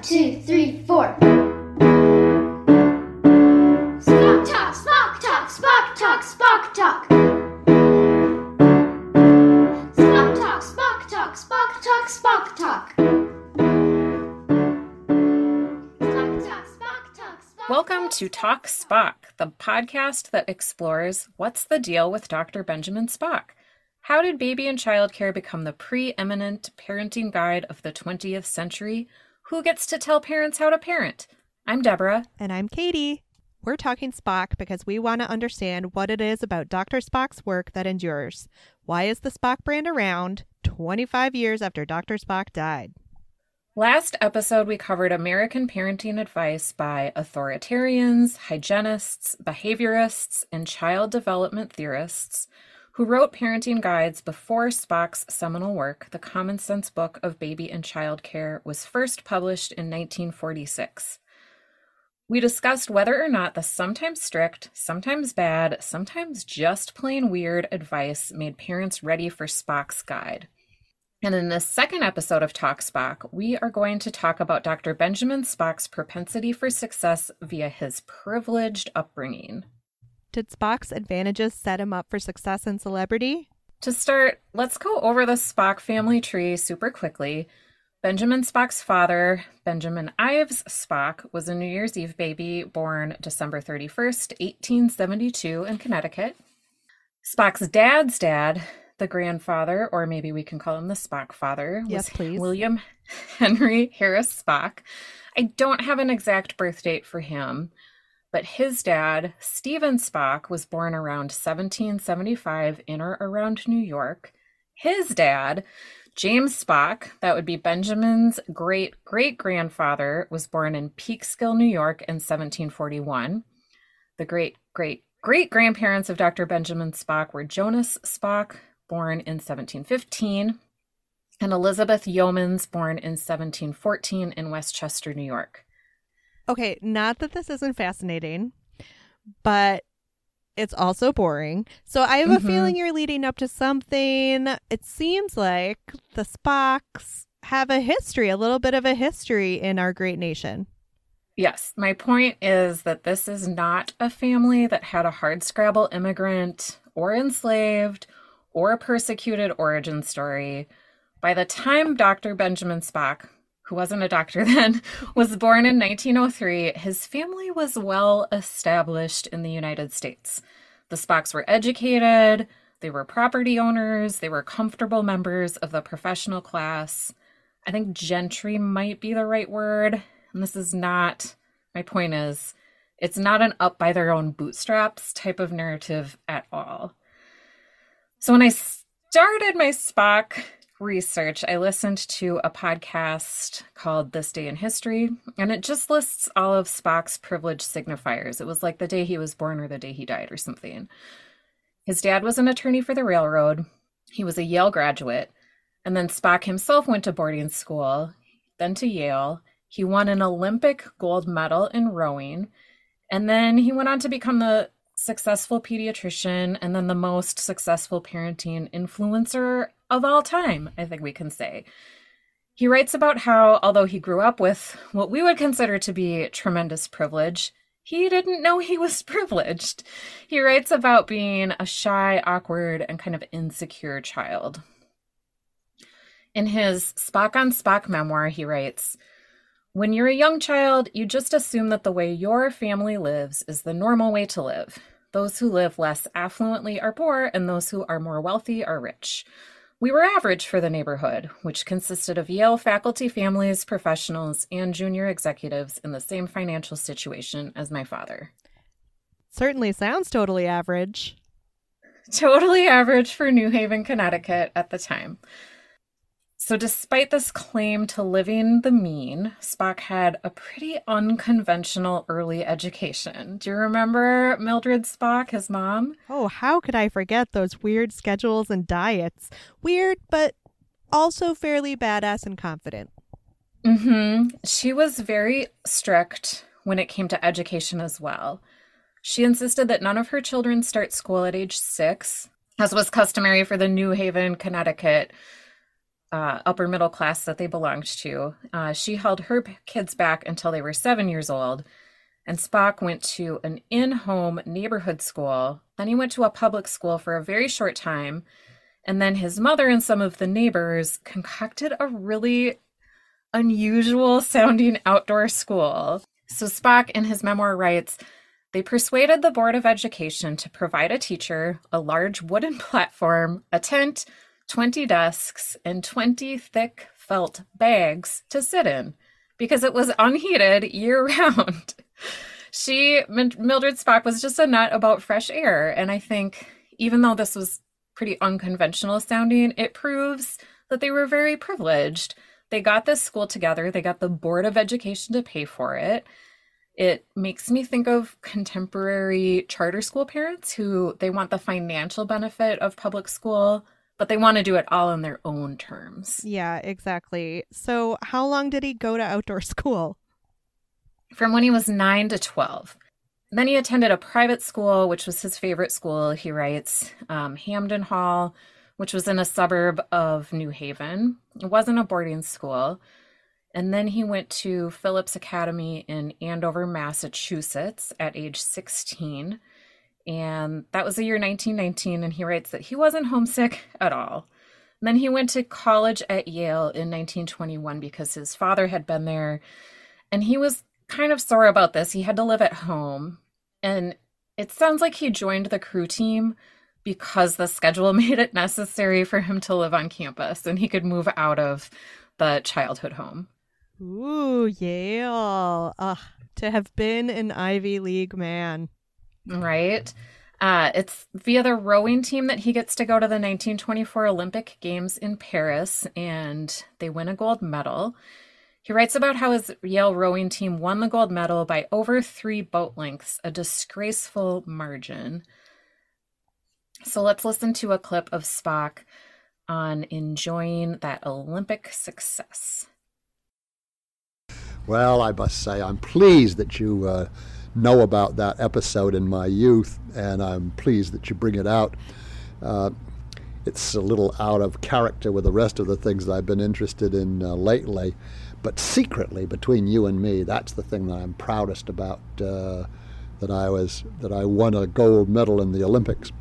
1, 2, 3, 4. Spock talk, Spock talk, Spock talk, Spock talk. Spock talk, Spock talk, Spock talk, Spock talk. Spock talk, Spock talk, Spock. Welcome to Talk Spock, the podcast that explores what's the deal with Dr. Benjamin Spock. How did baby and childcare become the preeminent parenting guide of the 20th century? Who gets to tell parents how to parent? I'm Deborah. And I'm Katie. We're talking Spock because we want to understand what it is about Dr. Spock's work that endures. Why is the Spock brand around 25 years after Dr. Spock died? Last episode, we covered American parenting advice by authoritarians, hygienists, behaviorists, and child development theorists who wrote parenting guides before Spock's seminal work, The Common Sense Book of Baby and Child Care, was first published in 1946. We discussed whether or not the sometimes strict, sometimes bad, sometimes just plain weird advice made parents ready for Spock's guide. And in this second episode of Talk Spock, we are going to talk about Dr. Benjamin Spock's propensity for success via his privileged upbringing. Did Spock's advantages set him up for success and celebrity? To start, let's go over the Spock family tree super quickly. Benjamin Spock's father, Benjamin Ives Spock, was a New Year's Eve baby born December 31st, 1872 in Connecticut. Spock's dad's dad, the grandfather, or maybe we can call him the Spock father, yes, was please. William Henry Harris Spock. I don't have an exact birth date for him, but his dad, Stephen Spock, was born around 1775 in or around New York. His dad, James Spock, that would be Benjamin's great-great-grandfather, was born in Peekskill, New York in 1741. The great-great-great-grandparents of Dr. Benjamin Spock were Jonas Spock, born in 1715, and Elizabeth Yeomans, born in 1714 in Westchester, New York. Okay, not that this isn't fascinating, but it's also boring. So I have a feeling you're leading up to something. It seems like the Spocks have a history, a little bit of a history in our great nation. Yes, my point is that this is not a family that had a hardscrabble immigrant or enslaved or persecuted origin story. By the time Dr. Benjamin Spock, who wasn't a doctor then, was born in 1903, his family was well established in the United States. The Spocks were educated, they were property owners, they were comfortable members of the professional class. I think gentry might be the right word. And this is not, my point is, it's not an up by their own bootstraps type of narrative at all. So when I started my Spock research, I listened to a podcast called This Day in History, and it just lists all of Spock's privileged signifiers. It was like the day he was born or the day he died or something. His dad was an attorney for the railroad. He was a Yale graduate. And then Spock himself went to boarding school, then to Yale. He won an Olympic gold medal in rowing. And then he went on to become the successful pediatrician and then the most successful parenting influencer of all time, I think we can say. He writes about how, although he grew up with what we would consider to be tremendous privilege, he didn't know he was privileged. He writes about being a shy, awkward, and kind of insecure child. In his Spock on Spock memoir, he writes, "When you're a young child, you just assume that the way your family lives is the normal way to live. Those who live less affluently are poor, and those who are more wealthy are rich. We were average for the neighborhood, which consisted of Yale faculty families, professionals, and junior executives in the same financial situation as my father." Certainly sounds totally average. Totally average for New Haven, Connecticut at the time. So despite this claim to living the mean, Spock had a pretty unconventional early education. Do you remember Mildred Spock, his mom? Oh, how could I forget those weird schedules and diets? Weird, but also fairly badass and confident. She was very strict when it came to education as well. She insisted that none of her children start school at age 6, as was customary for the New Haven, Connecticut upper middle class that they belonged to. She held her kids back until they were 7 years old, and Spock went to an in-home neighborhood school. Then he went to a public school for a very short time, and then his mother and some of the neighbors concocted a really unusual sounding outdoor school. So Spock, in his memoir, writes, they persuaded the Board of Education to provide a teacher, a large wooden platform, a tent, 20 desks, and 20 thick felt bags to sit in because it was unheated year-round. Mildred Spock was just a nut about fresh air. And I think even though this was pretty unconventional sounding, it proves that they were very privileged. They got this school together. They got the Board of Education to pay for it. It makes me think of contemporary charter school parents who they want the financial benefit of public school, but they want to do it all on their own terms. Yeah, exactly. So how long did he go to outdoor school? From when he was 9 to 12. Then he attended a private school, which was his favorite school, he writes, Hamden Hall, which was in a suburb of New Haven. It wasn't a boarding school. And then he went to Phillips Academy in Andover, Massachusetts at age 16. And that was the year 1919. And he writes that he wasn't homesick at all. And then he went to college at Yale in 1921 because his father had been there. And he was kind of sore about this. He had to live at home. And it sounds like he joined the crew team because the schedule made it necessary for him to live on campus and he could move out of the childhood home. Ooh, Yale. To have been an Ivy League man. Right. It's via the rowing team that he gets to go to the 1924 Olympic Games in Paris, and they win a gold medal. He writes about how his Yale rowing team won the gold medal by over 3 boat lengths, a disgraceful margin. So let's listen to a clip of Spock on enjoying that Olympic success. Well, I must say I'm pleased that you know about that episode in my youth, and I'm pleased that you bring it out. It's a little out of character with the rest of the things that I've been interested in lately, but secretly between you and me, that's the thing that I'm proudest about, that I won a gold medal in the Olympics.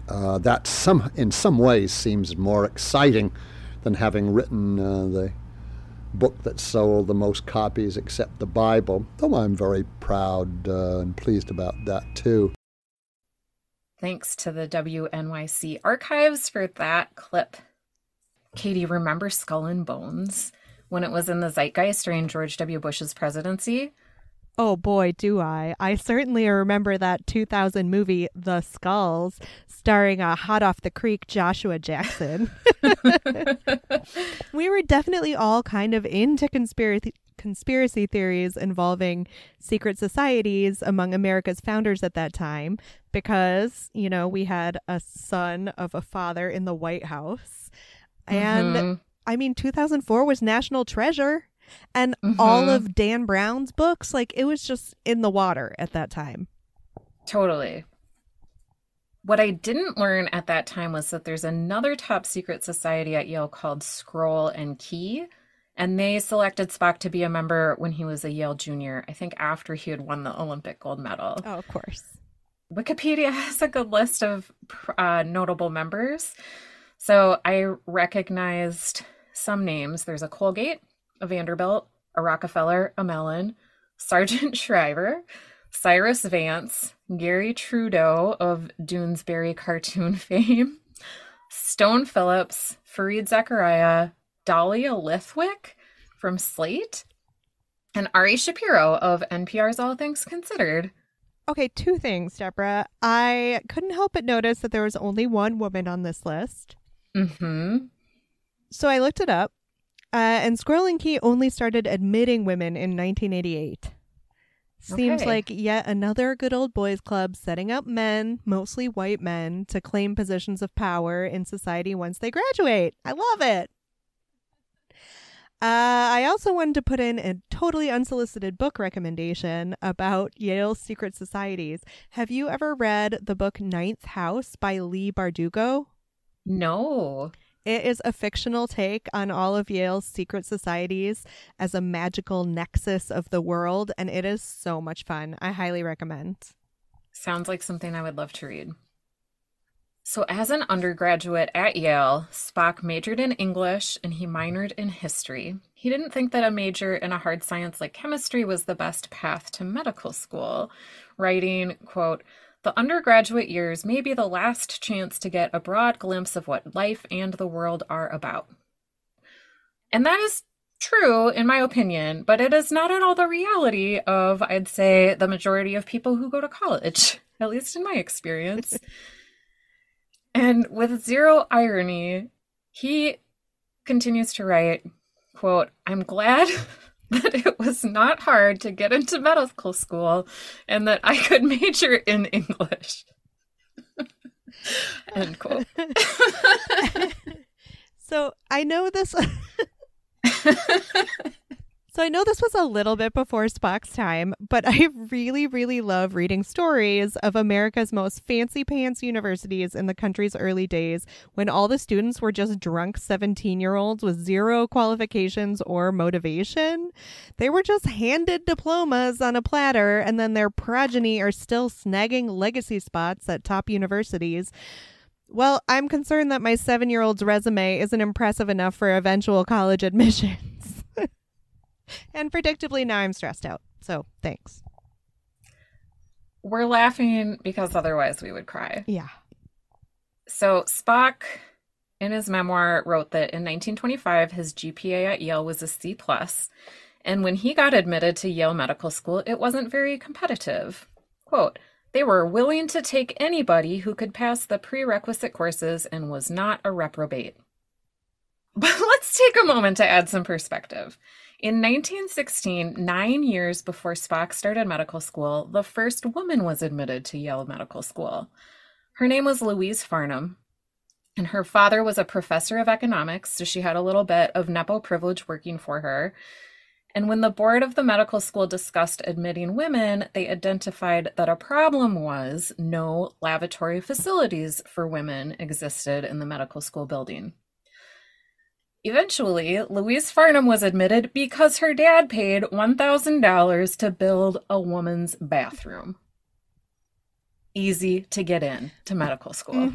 That in some ways seems more exciting than having written the book that sold the most copies except the Bible, though I'm very proud and pleased about that too. Thanks to the WNYC Archives for that clip. Katie, remember Skull and Bones when it was in the zeitgeist during George W. Bush's presidency? Oh boy, do I. I certainly remember that 2000 movie, The Skulls, starring a hot off the creek Joshua Jackson. We were definitely all kind of into conspiracy theories involving secret societies among America's founders at that time because, you know, we had a son of a father in the White House. And I mean, 2004 was National Treasure. And all of Dan Brown's books, like, it was just in the water at that time. Totally. What I didn't learn at that time was that there's another top secret society at Yale called Scroll and Key. And they selected Spock to be a member when he was a Yale junior, I think after he had won the Olympic gold medal. Oh, of course. Wikipedia has a good list of notable members. So I recognized some names. There's a Colgate, a Vanderbilt, a Rockefeller, a Mellon, Sergeant Shriver, Cyrus Vance, Gary Trudeau of Doonesbury cartoon fame, Stone Phillips, Fareed Zachariah, Dahlia Lithwick from Slate, and Ari Shapiro of NPR's All Things Considered. Okay, 2 things, Deborah. I couldn't help but notice that there was only one woman on this list. So I looked it up. And Squirrel and Key only started admitting women in 1988. Seems like yet another good old boys club setting up men, mostly white men, to claim positions of power in society once they graduate. I love it. I also wanted to put in a totally unsolicited book recommendation about Yale's secret societies. Have you ever read the book Ninth House by Leigh Bardugo? No. It is a fictional take on all of Yale's secret societies as a magical nexus of the world, and it is so much fun. I highly recommend. Sounds like something I would love to read. So as an undergraduate at Yale, Spock majored in English and he minored in history. He didn't think that a major in a hard science like chemistry was the best path to medical school, writing, quote, "The undergraduate years may be the last chance to get a broad glimpse of what life and the world are about." And that is true, in my opinion, but it is not at all the reality of, I'd say, the majority of people who go to college, at least in my experience. And with zero irony, he continues to write, quote, "I'm glad that it was not hard to get into medical school and that I could major in English." End quote. So I know this. So I know this was a little bit before Spock's time, but I really, really love reading stories of America's most fancy pants universities in the country's early days when all the students were just drunk 17-year-olds with zero qualifications or motivation. They were just handed diplomas on a platter, and then their progeny are still snagging legacy spots at top universities. Well, I'm concerned that my 7-year-old's resume isn't impressive enough for eventual college admissions. And predictably, now I'm stressed out. So thanks. We're laughing because otherwise we would cry. Yeah. So Spock, in his memoir, wrote that in 1925, his GPA at Yale was a C+. And when he got admitted to Yale Medical School, it wasn't very competitive. Quote, "They were willing to take anybody who could pass the prerequisite courses and was not a reprobate." But let's take a moment to add some perspective. In 1916, 9 years before Spock started medical school, the first woman was admitted to Yale Medical School. Her name was Louise Farnham, and her father was a professor of economics, so she had a little bit of Nepo privilege working for her. And when the board of the medical school discussed admitting women, they identified that a problem was no lavatory facilities for women existed in the medical school building. Eventually, Louise Farnham was admitted because her dad paid $1,000 to build a woman's bathroom. Easy to get in to medical school.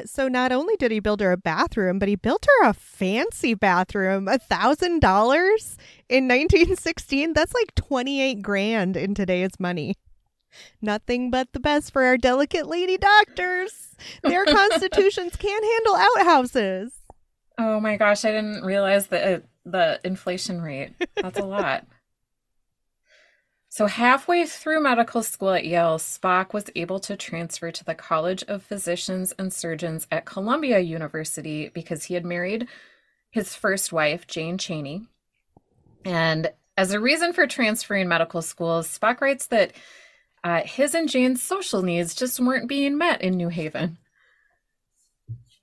So not only did he build her a bathroom, but he built her a fancy bathroom. $1,000 in 1916. That's like 28 grand in today's money. Nothing but the best for our delicate lady doctors. Their constitutions can't handle outhouses. Oh my gosh, I didn't realize the inflation rate. That's a lot. So halfway through medical school at Yale, Spock was able to transfer to the College of Physicians and Surgeons at Columbia University because he had married his first wife, Jane Chaney. And as a reason for transferring medical schools, Spock writes that his and Jane's social needs just weren't being met in New Haven.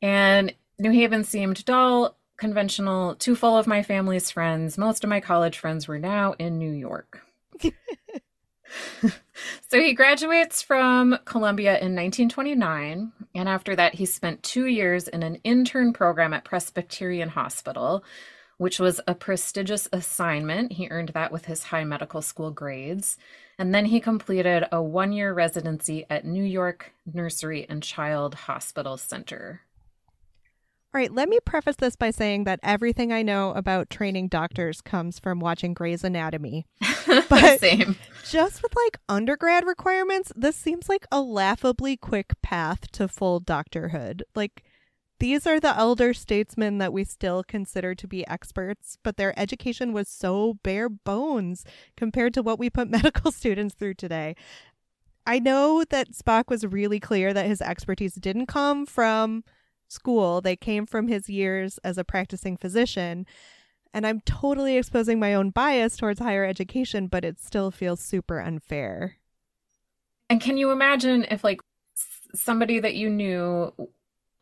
And New Haven seemed dull, conventional, too full of my family's friends. Most of my college friends were now in New York. So he graduates from Columbia in 1929, and after that he spent 2 years in an intern program at Presbyterian Hospital, which was a prestigious assignment. He earned that with his high medical school grades. And then he completed a 1-year residency at New York Nursery and Child Hospital Center. All right, let me preface this by saying that everything I know about training doctors comes from watching Grey's Anatomy. But Same. just with like undergrad requirements, this seems like a laughably quick path to full doctorhood. Like, these are the elder statesmen that we still consider to be experts, but their education was so bare bones compared to what we put medical students through today. I know that Spock was really clear that his expertise didn't come from school. They came from his years as a practicing physician. And I'm totally exposing my own bias towards higher education, but it still feels super unfair. And can you imagine if like somebody that you knew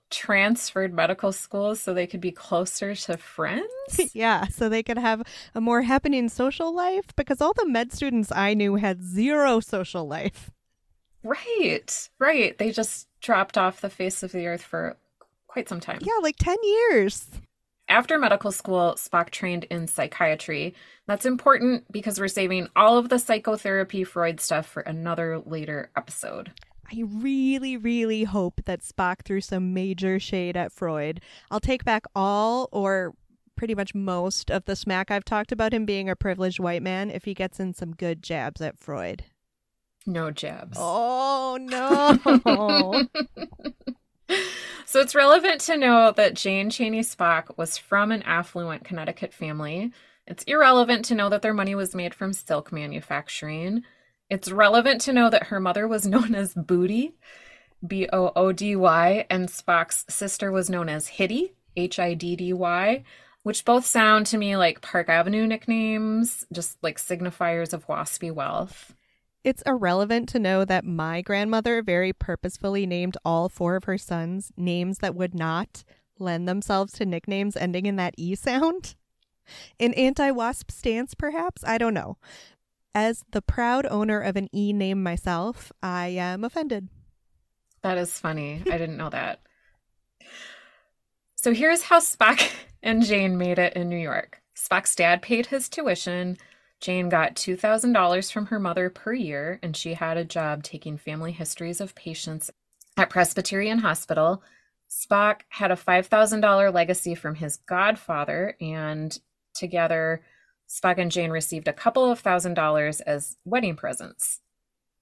transferred medical schools so they could be closer to friends? Yeah, so they could have a more happening social life, because all the med students I knew had zero social life. Right. They just dropped off the face of the earth for quite some time. Yeah, like 10 years. After medical school, Spock trained in psychiatry. That's important because we're saving all of the psychotherapy Freud stuff for another later episode. I really, really hope that Spock threw some major shade at Freud. I'll take back all or pretty much most of the smack I've talked about him being a privileged white man if he gets in some good jabs at Freud. No jabs. Oh, no. So it's relevant to know that Jane Chaney Spock was from an affluent Connecticut family. It's irrelevant to know that their money was made from silk manufacturing. It's relevant to know that her mother was known as Booty, Boody, and Spock's sister was known as Hiddy, Hiddy, which both sound to me like Park Avenue nicknames, just like signifiers of waspy wealth. It's irrelevant to know that my grandmother very purposefully named all 4 of her sons names that would not lend themselves to nicknames ending in that E sound. An anti-wasp stance, perhaps? I don't know. As the proud owner of an E name myself, I am offended. That is funny. I didn't know that. So here's how Spock and Jane made it in New York. Spock's dad paid his tuition. Jane got $2,000 from her mother per year, and she had a job taking family histories of patients at Presbyterian Hospital. Spock had a $5,000 legacy from his godfather, and together, Spock and Jane received a couple of $1,000s as wedding presents.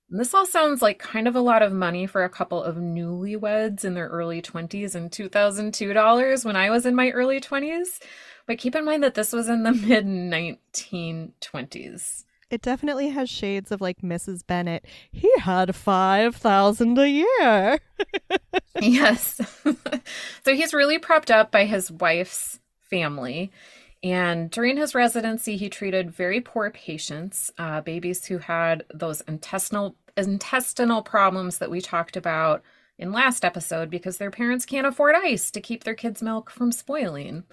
And this all sounds like kind of a lot of money for a couple of newlyweds in their early 20s and $2,002 when I was in my early 20s. But keep in mind that this was in the mid-1920s. It definitely has shades of like Mrs. Bennet. He had $5,000 a year. Yes. So he's really propped up by his wife's family. And during his residency, he treated very poor patients, babies who had those intestinal problems that we talked about in last episode because their parents can't afford ice to keep their kids' milk from spoiling.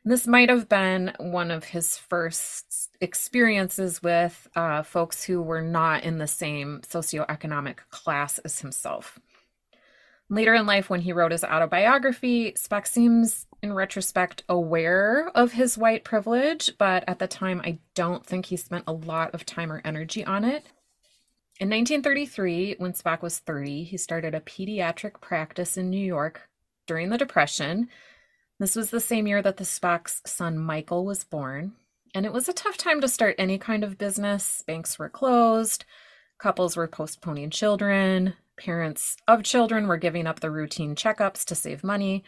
This might have been one of his first experiences with folks who were not in the same socioeconomic class as himself. Later in life, when he wrote his autobiography, Spock seems, in retrospect, aware of his white privilege, but at the time, I don't think he spent a lot of time or energy on it. In 1933, when Spock was 30, he started a pediatric practice in New York during the Depression. This was the same year that the Spock's son Michael was born, and it was a tough time to start any kind of business. Banks were closed, couples were postponing children, parents of children were giving up the routine checkups to save money,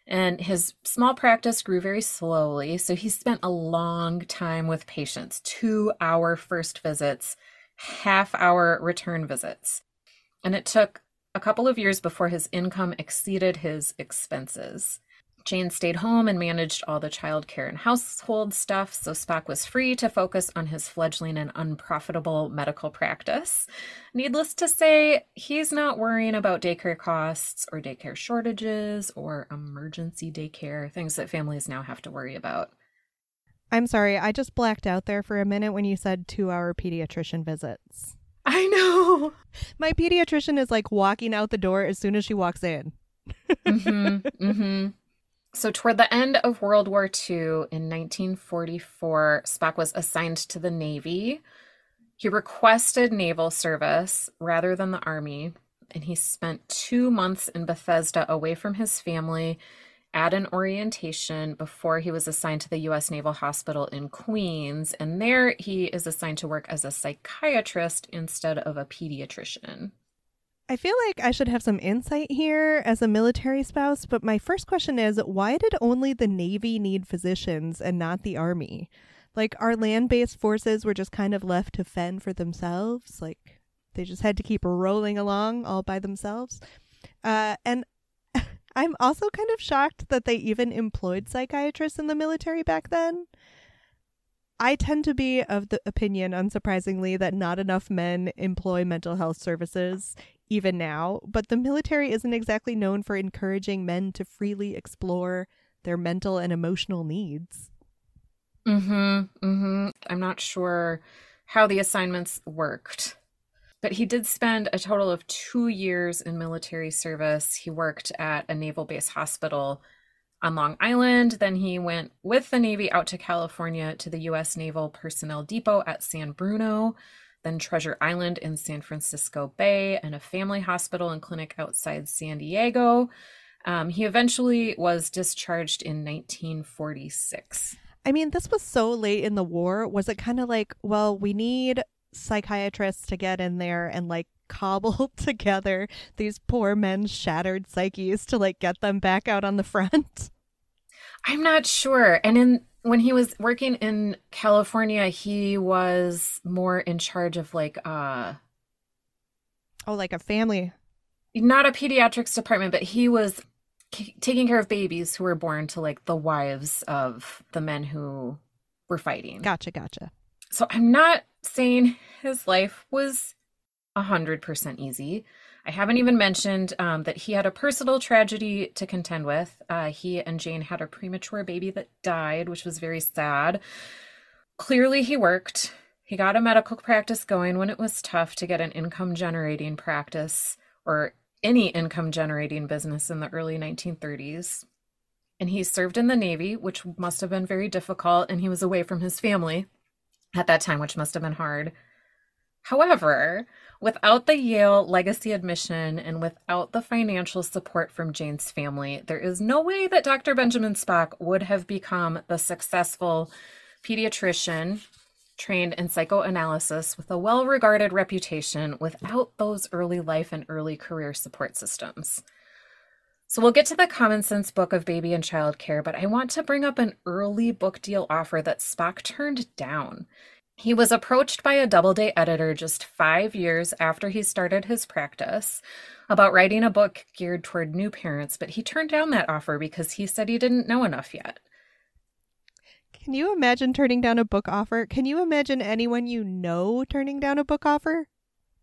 and his small practice grew very slowly, so he spent a long time with patients, 2-hour first visits, half-hour return visits, and it took a couple of years before his income exceeded his expenses. Jane stayed home and managed all the childcare and household stuff, so Spock was free to focus on his fledgling and unprofitable medical practice. Needless to say, he's not worrying about daycare costs or daycare shortages or emergency daycare, things that families now have to worry about. I'm sorry, I just blacked out there for a minute when you said 2-hour pediatrician visits. I know! My pediatrician is like walking out the door as soon as she walks in. So toward the end of World War II, in 1944, Spock was assigned to the Navy. He requested naval service rather than the Army, and he spent 2 months in Bethesda away from his family at an orientation before he was assigned to the U.S. Naval Hospital in Queens, and there he is assigned to work as a psychiatrist instead of a pediatrician. I feel like I should have some insight here as a military spouse, but my first question is, why did only the Navy need physicians and not the Army? Like, our land-based forces were just kind of left to fend for themselves? Like, they just had to keep rolling along all by themselves? And I'm also kind of shocked that they even employed psychiatrists in the military back then. I tend to be of the opinion, unsurprisingly, that not enough men employ mental health services even now, but the military isn't exactly known for encouraging men to freely explore their mental and emotional needs. I'm not sure how the assignments worked. But he did spend a total of 2 years in military service. He worked at a naval base hospital on Long Island. Then he went with the Navy out to California to the U.S. Naval Personnel Depot at San Bruno, then Treasure Island in San Francisco Bay, and a family hospital and clinic outside San Diego. He eventually was discharged in 1946. I mean, this was so late in the war. Was it kind of like, well, we need psychiatrists to get in there and like cobble together these poor men's shattered psyches to like get them back out on the front? I'm not sure. And when he was working in California, he was more in charge of like like a family. Not a pediatrics department, but he was taking care of babies who were born to like the wives of the men who were fighting. Gotcha. So I'm not saying his life was 100% easy. I haven't even mentioned that he had a personal tragedy to contend with. He and Jane had a premature baby that died, which was very sad. Clearly he worked. He got a medical practice going when it was tough to get an income-generating practice or any income-generating business in the early 1930s. And he served in the Navy, which must have been very difficult, and he was away from his family at that time, which must have been hard. However, without the Yale legacy admission and without the financial support from Jane's family, there is no way that Dr. Benjamin Spock would have become the successful pediatrician trained in psychoanalysis with a well-regarded reputation without those early life and early career support systems. So we'll get to the Common Sense book of baby and child care, but I want to bring up an early book deal offer that Spock turned down. He was approached by a Doubleday editor just 5 years after he started his practice about writing a book geared toward new parents, but he turned down that offer because he said he didn't know enough yet. Can you imagine turning down a book offer? Can you imagine anyone you know turning down a book offer?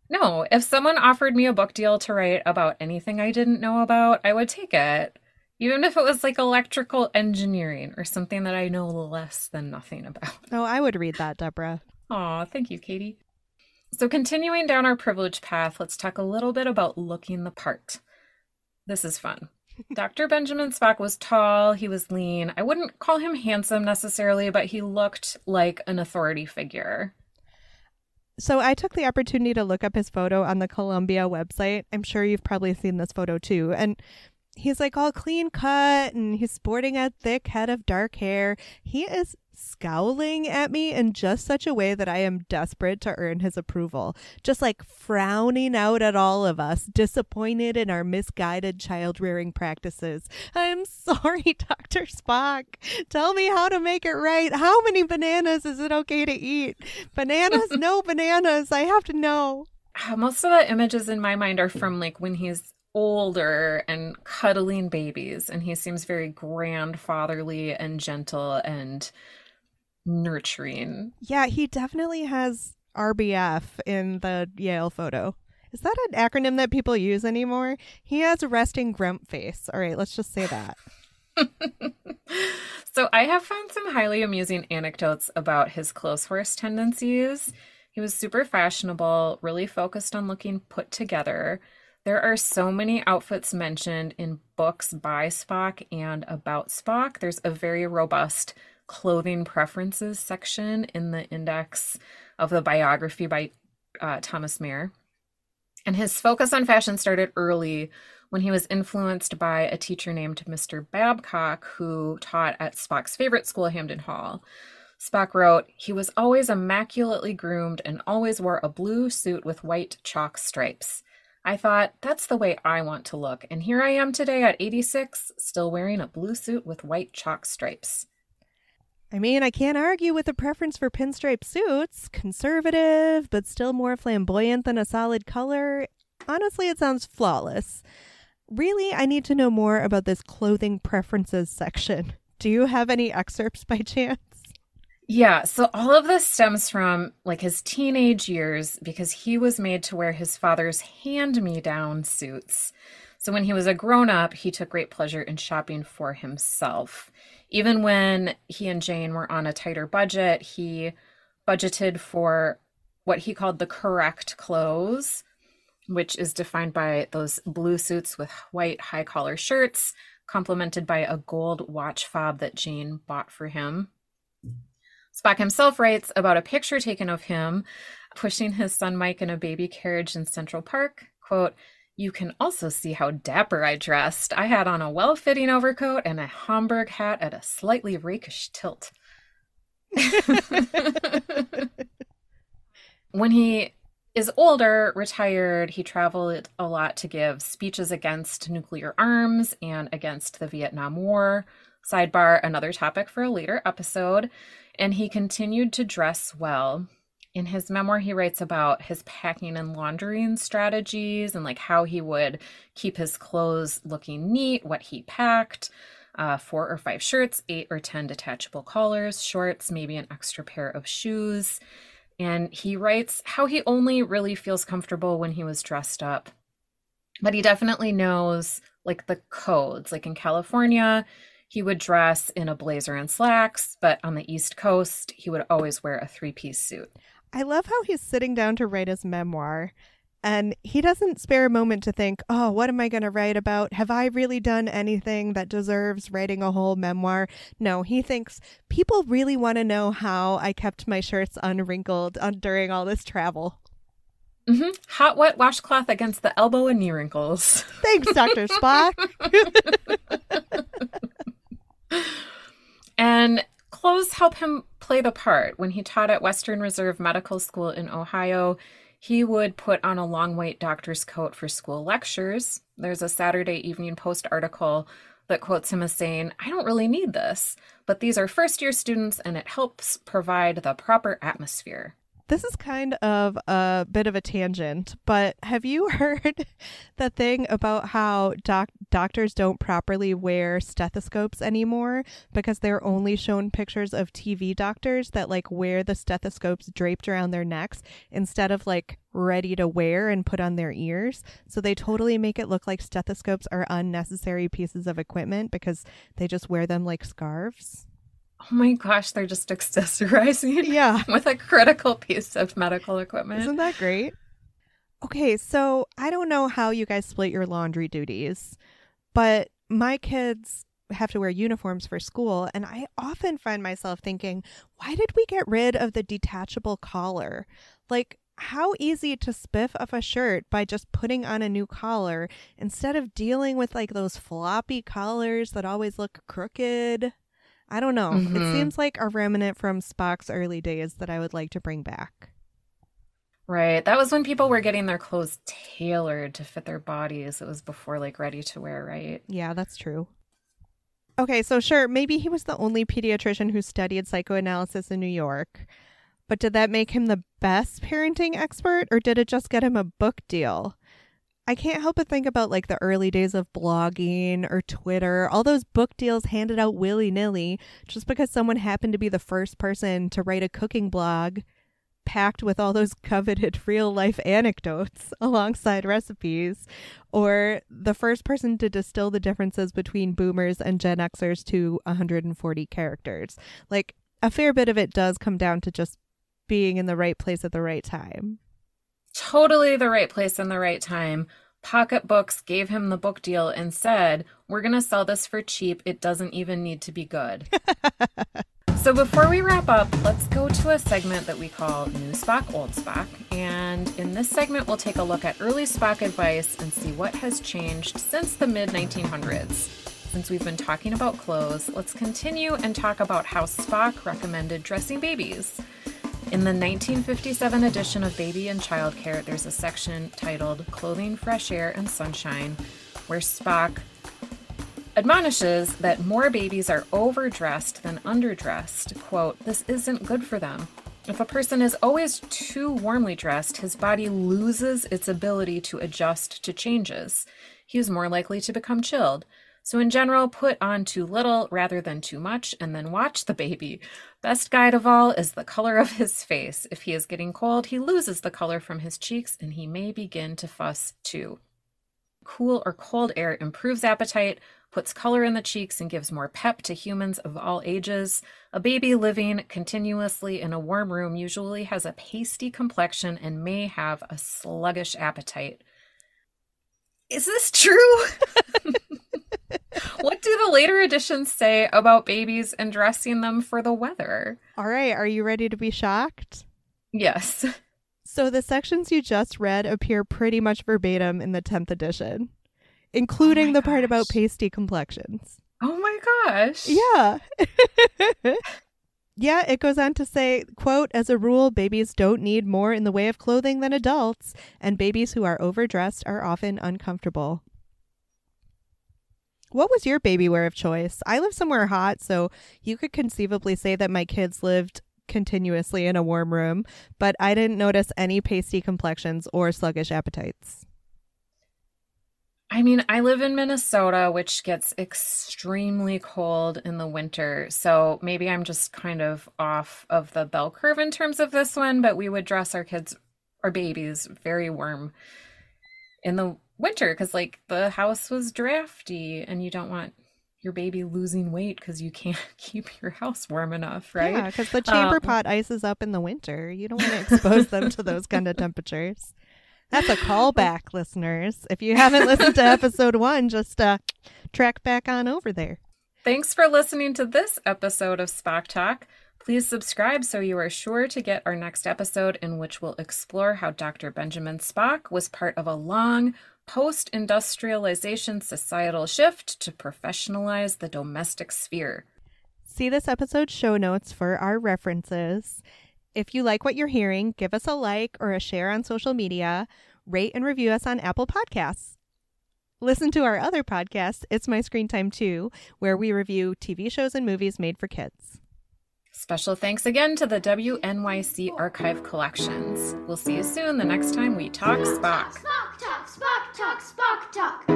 No, if someone offered me a book deal to write about anything I didn't know about, I would take it. Even if it was like electrical engineering or something that I know less than nothing about. Oh, I would read that, Deborah. Aw, thank you, Katie. So continuing down our privilege path, let's talk a little bit about looking the part. This is fun. Dr. Benjamin Spock was tall, he was lean. I wouldn't call him handsome necessarily, but he looked like an authority figure. So I took the opportunity to look up his photo on the Columbia website. I'm sure you've probably seen this photo too. And he's like all clean cut and he's sporting a thick head of dark hair. He is scowling at me in just such a way that I am desperate to earn his approval. Just like frowning out at all of us, disappointed in our misguided child rearing practices. I'm sorry, Dr. Spock. Tell me how to make it right. How many bananas is it okay to eat? Bananas, no bananas. I have to know. Most of the images in my mind are from like when he's older and cuddling babies, and he seems very grandfatherly and gentle and nurturing. Yeah, he definitely has RBF in the Yale photo. Is that an acronym that people use anymore? He has a resting grump face. All right, let's just say that. So I have found some highly amusing anecdotes about his clothes horse tendencies. He was super fashionable, really focused on looking put together. There are so many outfits mentioned in books by Spock and about Spock. There's a very robust clothing preferences section in the index of the biography by Thomas Maier. And his focus on fashion started early when he was influenced by a teacher named Mr. Babcock, who taught at Spock's favorite school, Hampden Hall. Spock wrote, "He was always immaculately groomed and always wore a blue suit with white chalk stripes. I thought, that's the way I want to look. And here I am today at 86, still wearing a blue suit with white chalk stripes." I mean, I can't argue with a preference for pinstripe suits. Conservative, but still more flamboyant than a solid color. Honestly, it sounds flawless. Really, I need to know more about this clothing preferences section. Do you have any excerpts by chance? Yeah, so all of this stems from like his teenage years because he was made to wear his father's hand-me-down suits. So when he was a grown-up, he took great pleasure in shopping for himself. Even when he and Jane were on a tighter budget, he budgeted for what he called the correct clothes, which is defined by those blue suits with white high collar shirts, complemented by a gold watch fob that Jane bought for him. Spock himself writes about a picture taken of him pushing his son Mike in a baby carriage in Central Park. Quote, "You can also see how dapper I dressed. I had on a well-fitting overcoat and a Homburg hat at a slightly rakish tilt." When he is older, retired, he traveled a lot to give speeches against nuclear arms and against the Vietnam War. Sidebar, another topic for a later episode. And he continued to dress well. In his memoir, he writes about his packing and laundering strategies and like how he would keep his clothes looking neat, what he packed, 4 or 5 shirts, 8 or 10 detachable collars, shorts, maybe an extra pair of shoes. And he writes how he only really feels comfortable when he was dressed up. But he definitely knows like the codes. Like in California, he would dress in a blazer and slacks, but on the East Coast, he would always wear a 3-piece suit. I love how he's sitting down to write his memoir, and he doesn't spare a moment to think, oh, what am I going to write about? Have I really done anything that deserves writing a whole memoir? No, he thinks people really want to know how I kept my shirts unwrinkled during all this travel. Mm-hmm. Hot, wet washcloth against the elbow and knee wrinkles. Thanks, Dr. Spock. And clothes help him play the part. When he taught at Western Reserve Medical School in Ohio, he would put on a long white doctor's coat for school lectures. There's a Saturday Evening Post article that quotes him as saying, "I don't really need this, but these are first-year students and it helps provide the proper atmosphere." This is kind of a bit of a tangent, but have you heard the thing about how doctors don't properly wear stethoscopes anymore because they're only shown pictures of TV doctors that like wear the stethoscopes draped around their necks instead of like ready to wear and put on their ears? So they totally make it look like stethoscopes are unnecessary pieces of equipment because they just wear them like scarves. Oh my gosh, they're just accessorizing with a critical piece of medical equipment. Isn't that great? Okay, so I don't know how you guys split your laundry duties, but my kids have to wear uniforms for school, and I often find myself thinking, why did we get rid of the detachable collar? Like, how easy to spiff up a shirt by just putting on a new collar instead of dealing with like those floppy collars that always look crooked. I don't know. Mm-hmm. It seems like a remnant from Spock's early days that I would like to bring back. Right. That was when people were getting their clothes tailored to fit their bodies. It was before like ready to wear, right? Yeah, that's true. Okay, so sure, maybe he was the only pediatrician who studied psychoanalysis in New York. But did that make him the best parenting expert, or did it just get him a book deal? I can't help but think about like the early days of blogging or Twitter, all those book deals handed out willy-nilly just because someone happened to be the first person to write a cooking blog packed with all those coveted real-life anecdotes alongside recipes, or the first person to distill the differences between boomers and Gen Xers to 140 characters. Like, a fair bit of it does come down to just being in the right place at the right time. Totally the right place and the right time. Pocketbooks gave him the book deal and said, "We're going to sell this for cheap. It doesn't even need to be good." So before we wrap up, let's go to a segment that we call New Spock, Old Spock. And in this segment, we'll take a look at early Spock advice and see what has changed since the mid-1900s. Since we've been talking about clothes, let's continue and talk about how Spock recommended dressing babies. In the 1957 edition of Baby and Child Care, there's a section titled Clothing, Fresh Air, and Sunshine, where Spock admonishes that more babies are overdressed than underdressed. Quote, "This isn't good for them. If a person is always too warmly dressed, his body loses its ability to adjust to changes. He is more likely to become chilled. So in general, put on too little rather than too much, and then watch the baby. Best guide of all is the color of his face. If he is getting cold, he loses the color from his cheeks, and he may begin to fuss too. Cool or cold air improves appetite, puts color in the cheeks, and gives more pep to humans of all ages. A baby living continuously in a warm room usually has a pasty complexion and may have a sluggish appetite. Is this true? What do the later editions say about babies and dressing them for the weather? All right, are you ready to be shocked? Yes. So the sections you just read appear pretty much verbatim in the 10th edition, including the part about pasty complexions. Oh my gosh. Yeah. Yeah, it goes on to say, quote, as a rule, babies don't need more in the way of clothing than adults, and babies who are overdressed are often uncomfortable. What was your baby wear of choice? I live somewhere hot, so you could conceivably say that my kids lived continuously in a warm room, but I didn't notice any pasty complexions or sluggish appetites. I mean, I live in Minnesota, which gets extremely cold in the winter, so maybe I'm just kind of off of the bell curve in terms of this one, but we would dress our babies very warm in the winter because, like, the house was drafty and you don't want your baby losing weight because you can't keep your house warm enough, right? Yeah, because the chamber pot ices up in the winter. You don't want to expose them to those kind of temperatures. That's a callback, listeners. If you haven't listened to episode 1, just track back on over there. Thanks for listening to this episode of Spock Talk. Please subscribe so you are sure to get our next episode, in which we'll explore how Dr. Benjamin Spock was part of a long post-industrialization societal shift to professionalize the domestic sphere. See this episode's show notes for our references. If you like what you're hearing, give us a like or a share on social media. Rate and review us on Apple Podcasts. Listen to our other podcast, It's My Screen Time Too, where we review TV shows and movies made for kids. Special thanks again to the WNYC Archive Collections. We'll see you soon the next time we talk Spock. Spock talk, Spock talk, Spock talk.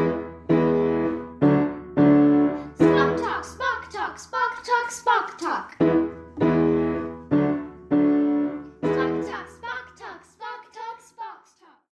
Spock talk, Spock talk, Spock talk, Spock talk.